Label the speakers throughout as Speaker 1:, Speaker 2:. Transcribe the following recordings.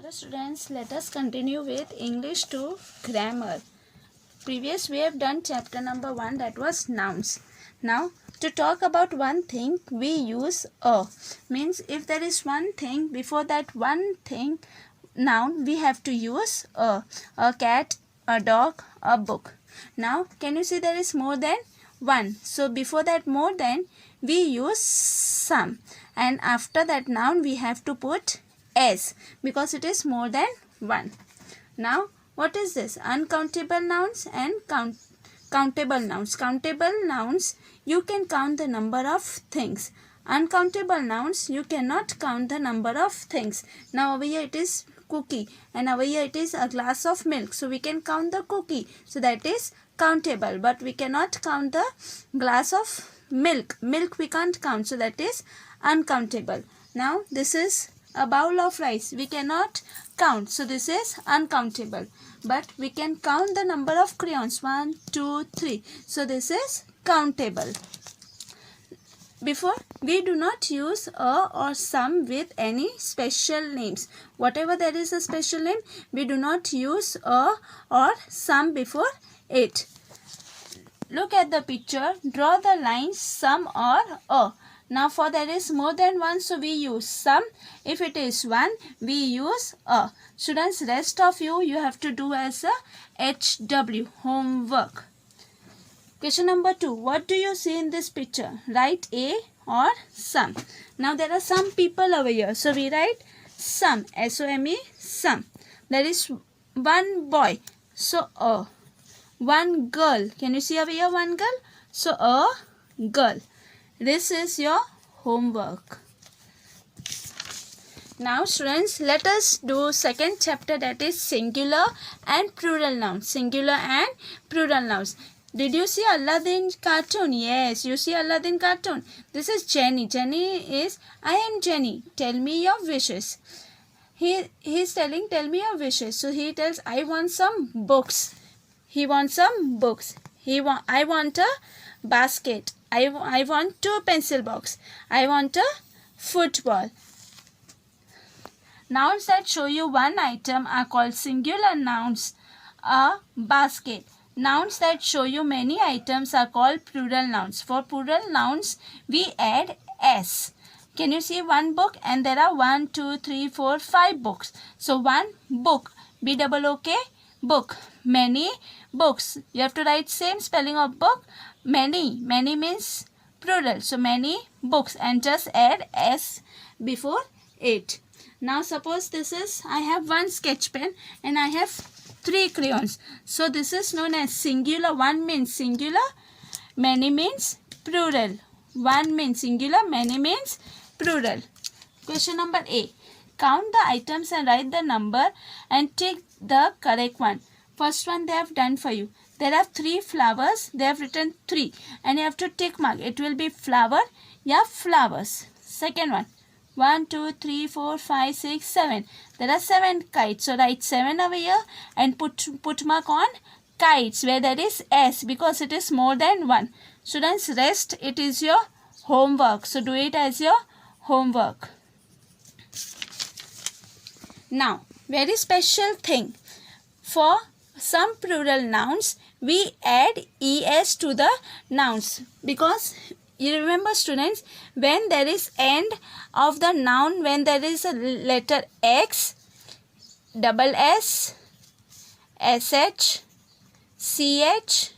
Speaker 1: Hello students, let us continue with English to grammar. Previous we have done chapter number 1, that was nouns. Now to talk about one thing we use a. Means if there is one thing, before that one thing noun we have to use a. A cat, a dog, a book. Now can you see there is more than one. So before that more than we use some, and after that noun we have to put s because it is more than one. Now what is this? Uncountable nouns and countable nouns. Countable nouns, you can count the number of things. Uncountable nouns, you cannot count the number of things. Now over here it is cookie and over here it is a glass of milk. So we can count the cookie. So that is countable, but we cannot count the glass of milk. Milk we can't count. So that is uncountable. Now this is a bowl of rice. We cannot count. So this is uncountable. But we can count the number of crayons. 1, 2, 3. So this is countable. Before, we do not use a or some with any special names. Whatever there is a special name, we do not use a or some before it. Look at the picture. Draw the lines some or a. Now for there is more than one, so we use some. If it is one, we use a. Students, rest of you have to do as a HW, homework. Question number 2. What do you see in this picture? Write a or some. Now there are some people over here, so we write some, S-O-M-E, some. There is one boy, so a. One girl, can you see over here one girl? So a girl. This is your homework. Now students, let us do second chapter, that is singular and plural nouns. Singular and plural nouns. Did you see Aladdin cartoon? Yes, you see Aladdin cartoon. This is Jenny. Jenny is, I am Jenny. Tell me your wishes. He is telling, tell me your wishes. So he tells, I want some books. He wants some books. I want a basket. I want 2 pencil box. I want a football. Nouns that show you one item are called singular nouns. A basket. Nouns that show you many items are called plural nouns. For plural nouns, we add s. Can you see one book? And there are 1, 2, 3, 4, 5 books. So one book. B-double-O-K, book. Many books. You have to write same spelling of book. Many. Many means plural. So many books, and just add s before it. Now suppose this is, I have one sketch pen and I have 3 crayons. So this is known as singular. One means singular. Many means plural. One means singular. Many means plural. Question number A. Count the items and write the number and take the correct one. First one they have done for you. There are 3 flowers. They have written 3. And you have to tick mark. It will be flower. Yeah, flowers. Second one. 1, 2, 3, 4, 5, 6, 7. There are 7 kites. So write 7 over here and put mark on kites where there is S because it is more than 1. Students, rest. It is your homework. So do it as your homework. Now, very special thing. For some plural nouns, we add es to the nouns because you remember students, when there is end of the noun, when there is a letter X, double S, SH, CH,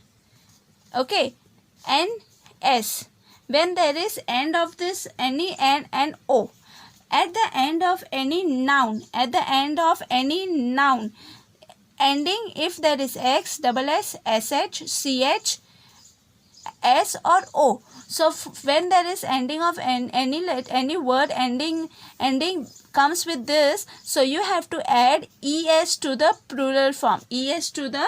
Speaker 1: okay, and S. When there is end of this, any N and O. At the end of any noun, ending if there is X, double S, SH, CH, S or O. So when there is ending of any word ending comes with this, so you have to add es to the plural form. Es to the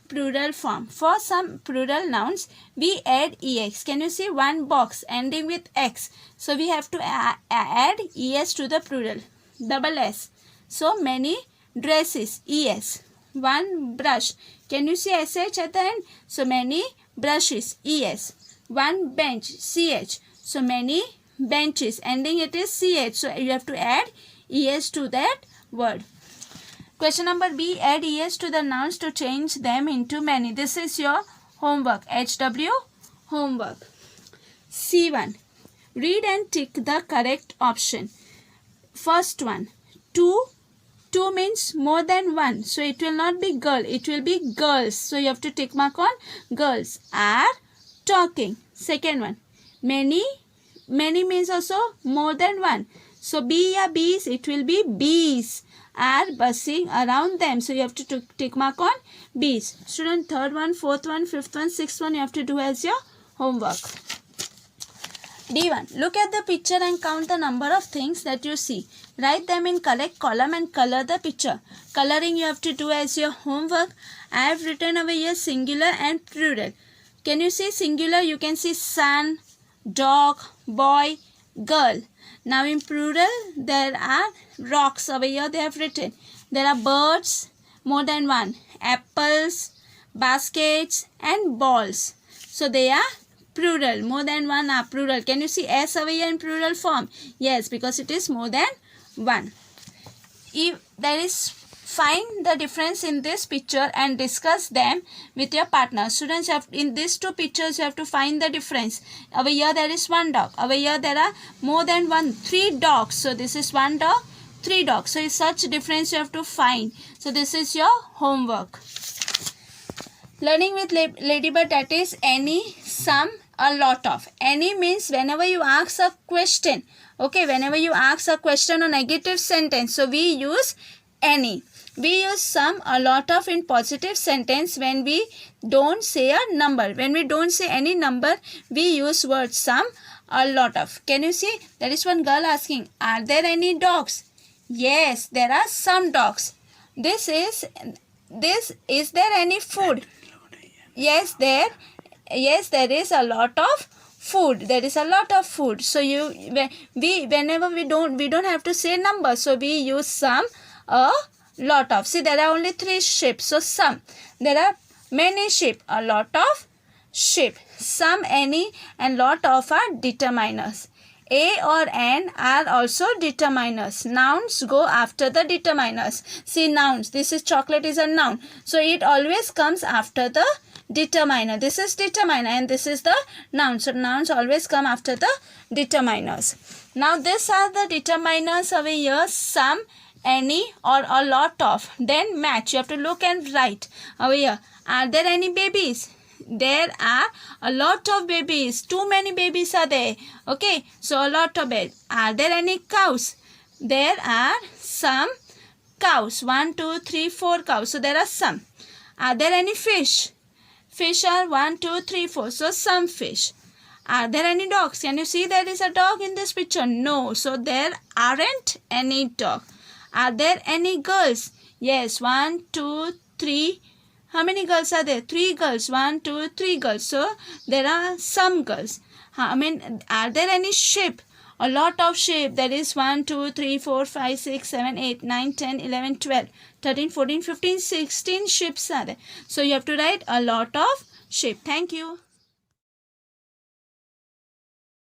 Speaker 1: plural form. For some plural nouns, we add ex. Can you see one box ending with X? So we have to add es to the plural. Double S. So many dresses. Es. One brush. Can you see sh at the end? So many brushes. Es. One bench. Ch. So many benches. Ending it is ch. So you have to add es to that word. Question number B, add es to the nouns to change them into many. This is your homework. HW homework. C1. Read and tick the correct option. First one, two. Two means more than one. So it will not be girl. It will be girls. So you have to tick mark on girls are talking. Second one, many. Many means also more than one. So B ya bees, it will be bees are buzzing around them. So you have to tick mark on bees. Student, third one, fourth one, fifth one, sixth one you have to do as your homework. D1. Look at the picture and count the number of things that you see. Write them in correct column and color the picture. Coloring you have to do as your homework. I have written over here singular and plural. Can you see singular? You can see son, dog, boy, girl. Now in plural there are rocks. Over here they have written. There are birds, more than one. Apples, baskets and balls. So they are plural. More than one are plural. Can you see S over here in plural form? Yes, because it is more than one. If there is, find the difference in this picture and discuss them with your partner. Students, have in these two pictures you have to find the difference. Over here there is one dog. Over here there are more than one, three dogs. So this is one dog, three dogs. So such difference you have to find. So this is your homework. Learning with Ladybird, that is any, some, a lot of. Any means whenever you ask a question. Okay, whenever you ask a question or negative sentence, so we use any. We use some, a lot of in positive sentence when we don't say a number. When we don't say any number, we use word some, a lot of. Can you see? There is one girl asking, are there any dogs? Yes, there are some dogs. This is there any food? Yes, there is a lot of food. There is a lot of food. So whenever we don't have to say number. So we use some, a lot of. See, there are only three sheep. So some. There are many sheep. A lot of sheep. Some, any and lot of are determiners. A or an are also determiners. Nouns go after the determiners. See, nouns. This is chocolate is a noun. So it always comes after the determiner. This is determiner and this is the noun. So nouns always come after the determiners. Now these are the determiners over here. Some, any or a lot of. Then match. You have to look and write over here. Are there any babies? There are a lot of babies. Too many babies are there. Okay. So a lot of babies. Are there any cows? There are some cows. 1, 2, 3, 4 cows. So there are some. Are there any fish? Fish are 1, 2, 3, 4. So some fish. Are there any dogs? Can you see there is a dog in this picture? No. So there aren't any dog. Are there any girls? Yes. 1, 2, 3. How many girls are there? 3 girls. 1, 2, 3 girls. So there are some girls. Are there any sheep? A lot of sheep. There is 1, 2, 3, 4, 5, 6, 7, 8, 9, 10, 11, 12, 13, 14, 15, 16 sheep are there. So you have to write a lot of sheep. Thank you.